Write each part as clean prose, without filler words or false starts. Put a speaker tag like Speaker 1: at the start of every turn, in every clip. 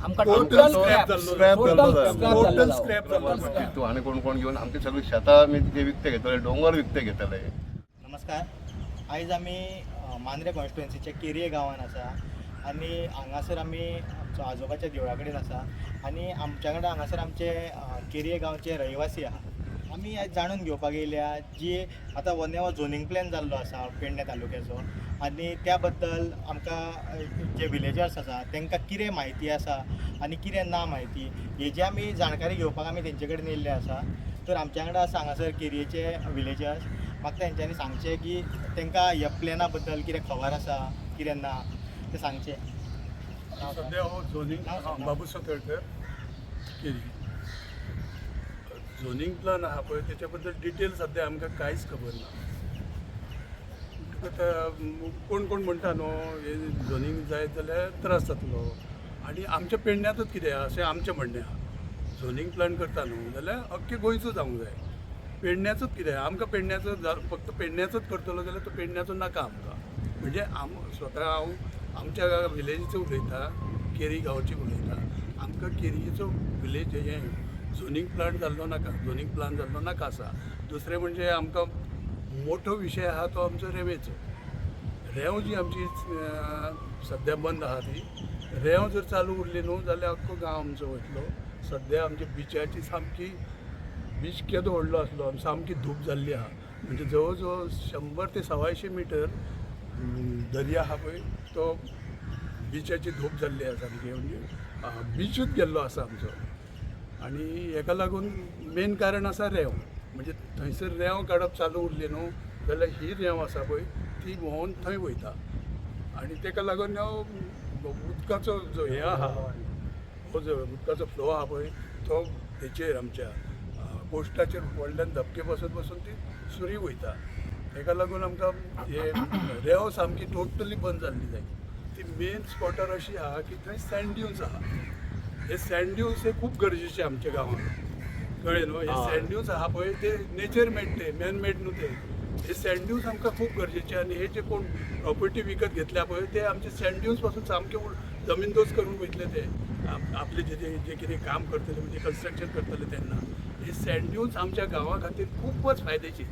Speaker 1: Total scrap
Speaker 2: जाल्लो आनी कोण कोण घेवन आमची सगळी शेतां आमी ते विकते घेतले, डोंगर विकते घेतले.
Speaker 3: नमस्कार. आयज आमी मांद्रे कॉन्स्टिट्युएन्सीच्या केरये गांवांत आसा आनी हांगासर आमी आमचो आजोबाच्या देवळा कडेन आसा आनी आमच्या कडेन हांगासर आमचे केरये गांवचे रहिवासी आहा. आमी आयज जाणून घेवपाक येयल्या जी आतां वनेवा झोनींग प्लॅन जाल्लो आसा पेडणे तालुक्याचो आनी त्या बद्दल आमकां जे विलेजर्स आसा तांकां कितें म्हायती आसा आनी कितें ना म्हायती हेजी आमी जाणकारी घेवपाक आमी तेंचे कडेन येयल्ले आसा. तर आमच्या वांगडा आसा हांगासर केरयेचे विलेजर्स. म्हाका तेंच्यांनी सांगचें की तांकां ह्या प्लॅना बद्दल कितें खबर आसा कितें ना तें सांगचें.
Speaker 1: सध्या हो झोनींग बाबू सतळकर केरी झोनींग प्लॅन आहा पळय तेच्या बद्दल डिटेल सध्या आमकां कांयच खबर ना. कोण कोण म्हणटा न्हू हे झोनींग जायत जाल्यार त्रास जातलो आनी आमच्या पेडण्यातूच कितें आहा अशें आमचें म्हणणें आहा. झोनींग प्लॅन करता न्हू जाल्यार अख्खे गोंयचो जावंक जाय. पेडण्याचोच कितें आमकां पेडण्याचो फक्त पेडण्याचोच करतलो जाल्यार तो पेडण्याचो नाका आमकां. म्हणजे स्वता हांव आमच्या विलेजीचो उलयता, केरी गांवची उलयता. आमकां केरीचो विलेज हे झोनींग प्लॅन जाल्लो नाका, झोनींग प्लॅन जाल्लो नाका आसा. दुसरें म्हणजे आमकां मोठो विशय आहा तो आमचो रेंवेचो. रेंव जी आमची सद्या बंद आहा ती रेंव जर चालू उरली न्हू जाल्यार अख्खो गांव आमचो वयतलो. सद्या आमच्या बिचाची सामकी बीच केदो व्हडलो आसलो आनी सामकी धूप जाल्ली आहा. म्हणजे जवळ जवळ 100 ते 125 मिटर दर्या आहा पळय तो बिचाची धूप जाल्ली आसा सामकी. म्हणजे बीचूच गेल्लो आसा आमचो. आनी हेका लागून मेन कारण आसा रेंव. म्हणजे थंयसर रेंव काडप चालू उरली न्हू जाल्यार ही रेंव आसा पळय ती व्होंवन थंय वयता आनी ताका लागून उदकाचो जो हे आहा हो जो उदकाचो फ्लो आहा पळय तो हेचेर आमच्या पोस्टाचेर व्हडल्यान धपके बसून ती सुरी वयता. ताका लागून आमकां हे रेंव सामकी टोटली बंद जाल्ली जाय. ती मेन स्पॉटार अशी आहा की थंय सँड ड्यून्स आहा. हे सँड ड्यून्स हे खूब गरजेचे आमच्या गांवांत कळ्ळें न्हू. हे सँड ड्यून्स आहा पळय ते नेचर मेड ते मॅन मेड न्हू ते. हे सँड ड्यून्स आमकां खूब गरजेचे आनी हे जे कोण प्रॉपर्टी विकत घेतल्या पळय ते आमचे सँड ड्यून्स पासून सामके जमीनदोज करून वयतले ते आपले जे कितें काम करतले म्हणजे कन्स्ट्रक्शन करतले तेन्ना. हे सँड ड्यून्स आमच्या गांवा खातीर खूबच फायदेशीर,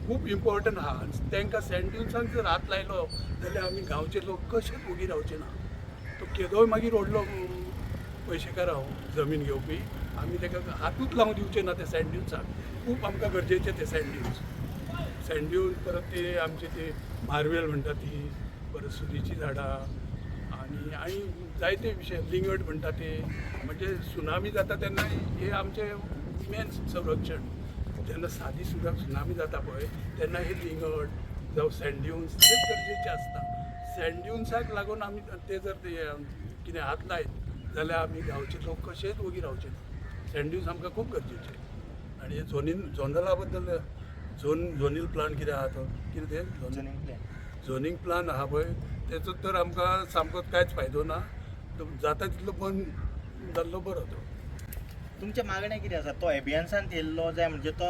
Speaker 1: खूब इम्पॉर्टंट आहा. तांकां सँड ड्यून्सांक जर हात लायलो जाल्यार आमी गांवचे लोक कशेच उगी रावचे ना. तो केदोय मागीर व्हडलो पयशेकार हांव जमीन घेवपी आमी ताका हातूच लावंक दिवचे ना त्या सँड ड्यून्साक. खूब आमकां गरजेचे ते सँड ड्यून्स. सँड ड्यून्स परत ते आमचे ते मार्वेल म्हणटा ती, परत सुरीची झाडां आनी जायते विशय लिंगड म्हणटा ते. म्हणजे सुनामी जाता तेन्ना हे आमचे मेन संरक्षण. जेन्ना सादी सुद्दां सुनामी जाता पळय तेन्ना हे लिंगड जावं सँड ड्यून्स तेच गरजेचे आसता. सँड ड्यून्साक लागून आमी ते जर कितें हात लायत जाल्यार आमी गांवचे लोक कशेच वगी रावचे ना. सँड ड्यून्स आमकां खूब गरजेचे. आनी हे झोनला बद्दल झोनील प्लॅन कितें आहा तो कितें ते झोनींग प्लॅन आहा पळय तेचो तर आमकां सामकोच कांयच फायदो ना. जाता तितलो बंद जाल्लो बरो तो.
Speaker 3: तुमचें मागणें कितें आसा? तो एबियन्सान येयल्लो जाय म्हणजे तो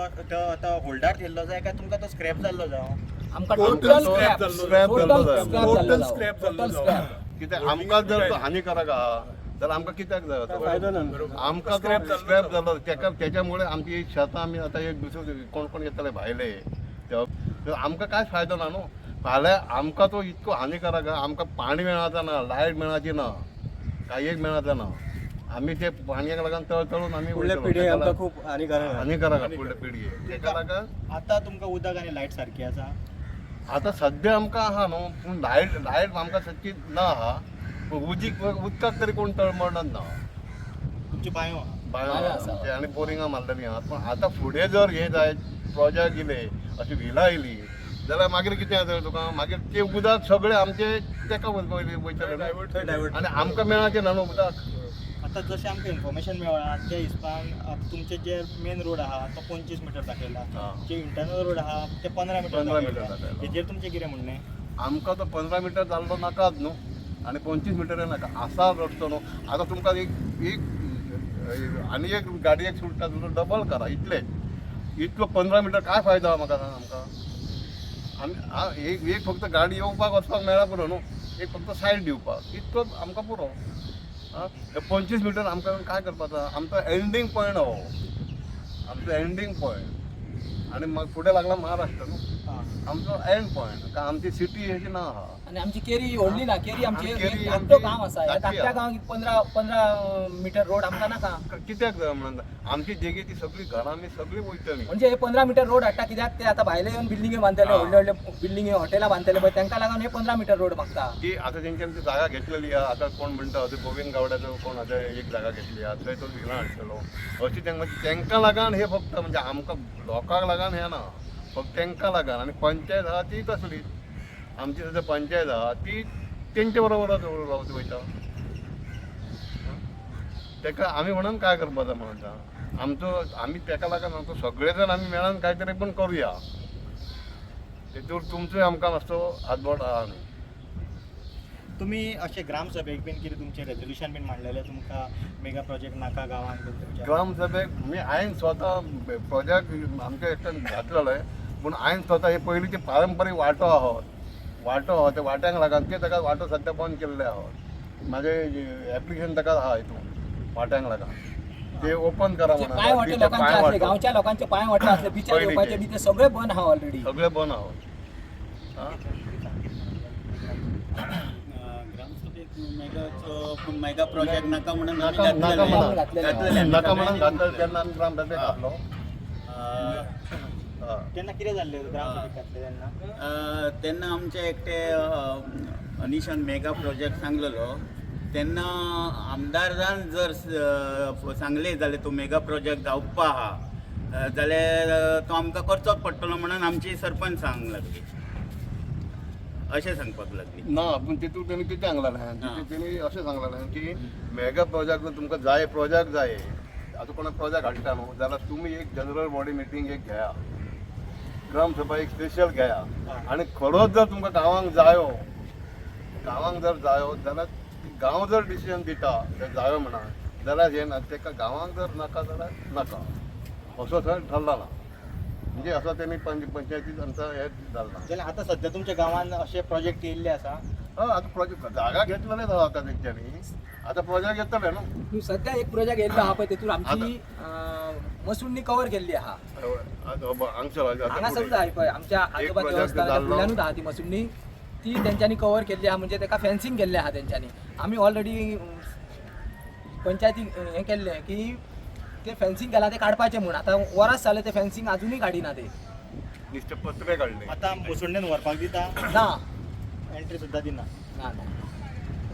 Speaker 3: आतां होल्डार येयल्लो जाय काय तुमकां तो स्क्रॅप जाल्लो जावं?
Speaker 1: टोटल स्क्रॅप जाल्लो
Speaker 2: कित्याक आमकां जर तो हानिकारक आहा जाल्यार आमकां कित्याक जाय तो? आमकां तो स्क्रॅप जालो त्याच्यामुळे आमची शेतां आमी आतां एक दुसरे कोण कोण येतले भायले आमकां कांयच फायदो ना न्हू. फाल्यां आमकां तो इतको हानिकारक आहा. आमकां पाणी मेळाचें ना, लायट मेळाची ना, कांय एक मेळाचें ना. आमी ते पाणयाक लागून तळतळून आमी
Speaker 3: फुडले पिढी आमकां खूब हानिकारक
Speaker 2: आहा फुडले पिढये. ताका लागून
Speaker 3: आतां तुमकां उदक आनी लायट सारकी आसा?
Speaker 2: आतां सद्या आमकां आहा न्हू पूण लायट आमकां सच्ची ना आहा. उदकाक तरी कोण तळमळत ना.
Speaker 3: तुमची बांयो
Speaker 2: बांयो आनी बोरिंगां मारलेलीं आहात. पूण आतां फुडें जर हे जायत प्रोजेक्ट येयले अशी विला येयली जाल्यार मागीर कितें जाता तुका मागीर ते उदक सगळें आमचे तेका वयतलें आनी आमकां मेळाचें ना न्हू उदक.
Speaker 3: आतां जशें आमकां इन्फॉर्मेशन मेळ्ळां त्या हिसपान तुमचे जे मेन रोड आहा तो 25 मिटर दाखयला. जे इंटरनल रोड आहा ते 15 मिटर दाखयला. हेजेर तुमचें कितें म्हणणें?
Speaker 2: आमकां तो 15 मिटर जाल्लो नाकाच न्हू आनी 25 मिटर नाका आसा रस्तो न्हू. आतां तुमकां एक आनी एक गाडी एक सुट्टा तुमकां डबल करा इतलो 15 मिटर काय फायदो आहा म्हाका सांग आमकां. आमी एक फक्त गाडी येवपाक वचपाक मेळ्ळा पुरो न्हू. एक फक्त सायड दिवपाक इतलोच आमकां पुरो. हे 25 मिटर आमकां काय करपाचा आमचो एंडींग पॉयंट हो आमचो एंडींग पॉयंट आणि मग पुढे लागला महाराष्ट्र न्हू आमचो एंड पॉयंट का आमची सिटी हेची ना आहा
Speaker 4: आणि आमची केरी व्हडली ना केरी आमची
Speaker 2: आमची केरी
Speaker 4: एक
Speaker 2: आमची
Speaker 4: धाकटो गांव आसा ह्या
Speaker 2: धाकटी
Speaker 4: धाकट्या
Speaker 2: आहा.
Speaker 4: गांवांत 15 मीटर रोड आमकां नाका
Speaker 2: कित्याक जाय म्हणून आमची जेगी ती सगळी घरां मी सगळी वयतली
Speaker 4: म्हणजे हे 15 मीटर रोड हाडटा कित्याक ते आता भायले येवन बिल्डिंगे बांदतले
Speaker 2: हा.
Speaker 4: व्हडले व्हडले बिल्डिंगे हॉटेलां बांदतले पळय तांकां लागून हे 15 मीटर रोड मागता
Speaker 2: ती आता तेंच्यांनी ती जागा घेतलेली आहा आता कोण म्हणटा ते गोविंद गावड्याचो कोण आता एक जागा घेतली आहा थंय तो विला हाडटलो अशी तेंकां लागून हे फक्त म्हणजे आमकां लोकांक लागून हे ना फक्त तेंकां लागून आनी पंचायत आहा ती कसली आमची सद्या पंचायत आहा ती तेंचे बरोबरच वयता तेका आमी म्हणून काय करपाचो म्हणटा आमचो आमी तेका लागून आमचो सगळे जण आमी मेळून काय तरी पण करूया तेतूर तुमचोय आमकां मातसो हातबोट आहा न्ही
Speaker 3: तुम्ही असे ग्रामसभेक बीन कितें तुमचे रेजोल्युशन बीन मांडलेले तुमकां मेगा प्रोजेक्ट नाका गांवांत बीन तुमच्या
Speaker 2: ग्रामसभेक हांवें स्वता प्रोजेक्ट आमच्या एकट्यान घातलेलो पूण हांवें स्वता हे पयलींचे पारंपारीक वाटो आहो त्या वाट्यांक लागून ते ताका वाटो सद्या बंद केल्ले आहो म्हाजें एप्लिकेशन ताका आहा हितून वाट्यांक लागून ते ओपन करा
Speaker 4: जे
Speaker 2: म्हणून
Speaker 4: पांय वाटे
Speaker 2: ते
Speaker 4: लोकांचे
Speaker 2: पांय
Speaker 4: असले
Speaker 2: वाटो.
Speaker 4: गांवच्या लोकांचे पांय वाटे असले बिचार
Speaker 2: पयलींचे.
Speaker 4: येवपाचे बी ते सगळे बंद आहा ऑलरेडी
Speaker 2: सगळे बंद आहो
Speaker 5: ग्रामसभेक मेगा प्रोजेक्ट नाका म्हणून आम्ही
Speaker 2: नाका
Speaker 5: घातलेले.
Speaker 2: म्हणून
Speaker 5: घातलेले.
Speaker 2: नाका म्हणून घातलेले तेन्ना आमी ग्रामसभेक घातलो
Speaker 3: तेन्ना कितें जाल्लें ग्रामसभेक घातले तेन्ना
Speaker 5: तेन्ना आमचे एकटे अनिशान मेगा प्रोजेक्ट सांगलेलो तेन्ना आमदारान जर सांगले जाल्यार तो मेगा प्रोजेक्ट जावपा आहा जाल्यार तो आमकां करचोच पडटलो म्हणून आमची सरपंच सांग लागली अशें सांगपाक लागली
Speaker 2: ना पूण तितून तेणी कितें सांगलेलें
Speaker 5: हां.
Speaker 2: तेणी अशें सांगलेलें की मेगा प्रोजेक्ट जर तुमकां जाय प्रोजेक्ट जाय आतां कोणाक प्रोजेक्ट हाडटा न्हू जाल्यार तुमी एक जनरल बॉडी मिटींग एक घेया ग्रामसभा एक स्पेशल घेया आनी खरोच जर तुमकां गांवांक जर जायो जाल्यार गांव जर डिसिजन दिता ते जायो म्हणा जाल्यार हे ना तेका गांवांक जर नाका जाल्यार नाका असो थंय ठरला ना म्हणजे असो तेणी पंचायतीत आमचा हे जाल्लो ना
Speaker 3: जाल्यार आतां सद्या तुमच्या गांवांत अशे प्रोजेक्ट येयल्ले आसा
Speaker 2: हय आता प्रोजेक्ट जागा घेतलेले आहा आता तेंच्यांनी आता प्रोजेक्ट येतले न्हू
Speaker 4: सध्या एक प्रोजेक्ट येयल्लो आहा पळय तेतून आमची मसुंडी कवर केल्ली आहा हांगा समजा आहा पळय आमच्या आजोबा
Speaker 2: project
Speaker 4: देवस्थानाच्या
Speaker 2: जाल्लो.
Speaker 4: फुड्यानूच आहा ती मसुंडी ती तेंच्यांनी कवर केल्ली आहा म्हणजे तेका फेन्सिंग केल्लें आहा तेंच्यांनी आमी ऑलरेडी पंचायतीक हें केल्लें की ते फेन्सिंग केलां ते काडपाचें म्हूण आतां वरास जालें ते फेन्सिंग अजुनूय काडिना ते
Speaker 2: नुसते पत्रे काडले
Speaker 3: आतां मुसुंडेन व्हरपाक दिता
Speaker 4: ना
Speaker 3: एंट्री सुद्दां दिना
Speaker 4: ना ना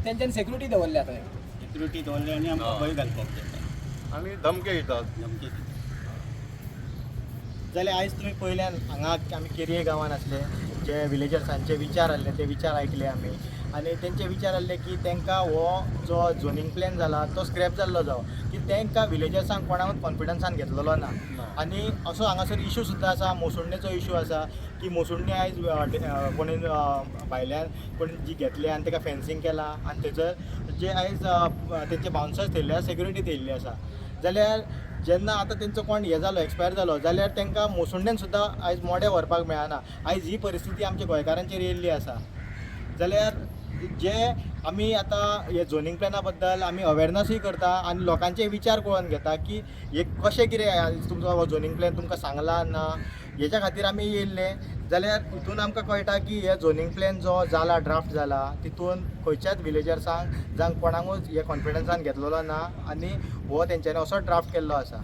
Speaker 4: तेंच्यांनी सेक्युरिटी दवरल्या थंय
Speaker 5: सिक्युरिटी दवरले आनी आमकां भंय घालपाक जाता
Speaker 2: आणि धमके येतात
Speaker 3: जाल्यार आयज तुमी पयल्यान हांगा आमी केरये गांवांत आसले जे विलेजर्सांचे विचार आसले ते विचार आयकले आमी आनी तेंचे विचार आसले की तांकां हो जो झोनींग प्लॅन जाला तो स्क्रॅप जाल्लो जावं की तांकां विलेजर्सांक कोणाकूच कॉन्फिडन्सान घेतलेलो ना आनी असो हांगासर इशू सुद्दां आसा मोसुंडेचो इशू आसा की मोसुंडे आयज कोणी भायल्यान कोणी जी घेतली आनी ताका फेन्सिंग केलां आनी थंयसर जे आयज तेंचे बाउन्सर्स थेयल्ले सेक्युरिटी थेयल्ली आसा जाल्यार जेन्ना आतां तेंचो कोण हे जालो एक्सपायर जालो जाल्यार तांकां मोसुंडेन सुद्दां आयज मोडे व्हरपाक मेळना आयज ही परिस्थिती आमच्या गोंयकारांचेर येयल्ली आसा जाल्यार जे आमी आतां हे झोनींग प्लॅना बद्दल आमी अवेरनसूय करता आनी लोकांचे विचार कळून घेता की हे कशें कितें तुमचो हो झोनींग प्लॅन तुमकां सांगला ना हेच्या खातीर आमी येयल्ले जाल्यार हितून आमकां कळटा की हे झोनींग प्लॅन जो जाला ड्राफ्ट जाला तितून खंयच्याच विलेजर्सांक जावं कोणाकूच हे कॉन्फिडन्सान घेतलेलो ना आनी हो तेंच्यांनी असो ड्राफ्ट केल्लो आसा